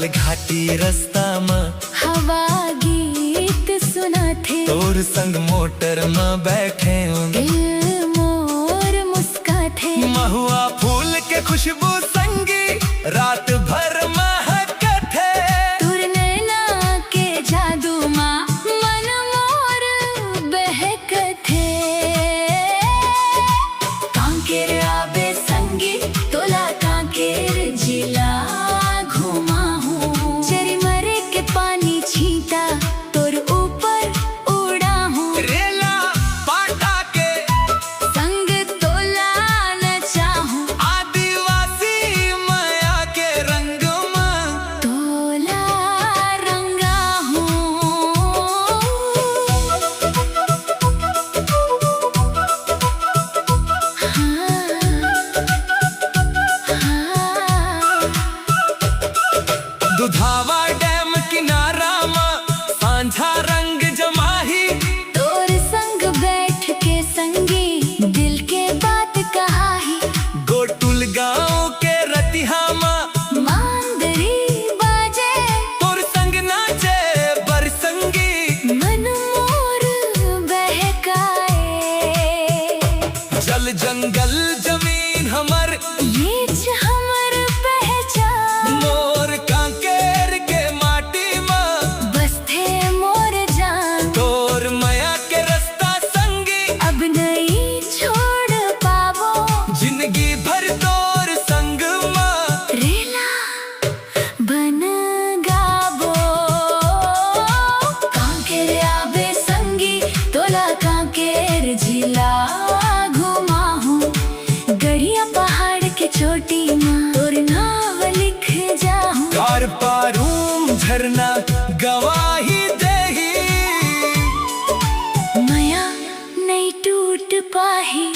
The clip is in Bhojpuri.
लाल घाटी रास्ता में हवा गीत सुना थे, तोर संग मोटर में बैठे होंगे, मोर मुस्का थे। महुआ फूल के खुशबू संगी रात भर महक थे। तुर नैना के जादू माँ मन मोर बहक थे। कांकेर आबे संगी तोला कांकेर जिला घुमा हूँ। चरी मरे के पानी छीटा तोर ऊपर उड़ा हूँ। रेला पाटा के संग तोला नचा हूँ। आदिवासी माया के रंग में तोला रंगा हूँ। दुधावा डैम किनारा में सांझा रंग जमाही। तोर संग बैठ के संगी दिल के बात कहा ही। गोटुल गांव के रतिहा में मांदरी बाजे तोर संग नाचे बरसंगी। मन मोर बहकाए। जल जंगल जमीन हमर ये हमर पहचान। मोर कांकेर के माटी में बस थे मोर जान। तोर माया के रास्ता संगी अब नहीं छोड़ पावो। जिंदगी भर तोर संग में रेला बन गाबो। कांकेर आबे संगी तोला कांकेर जिला घुमा हूँ। गड़िया पहाड़ के चोटी में तोर नाव लिख जाऊँ। कार पारूम झरना गवाही देही। माया नहीं टूट पाही।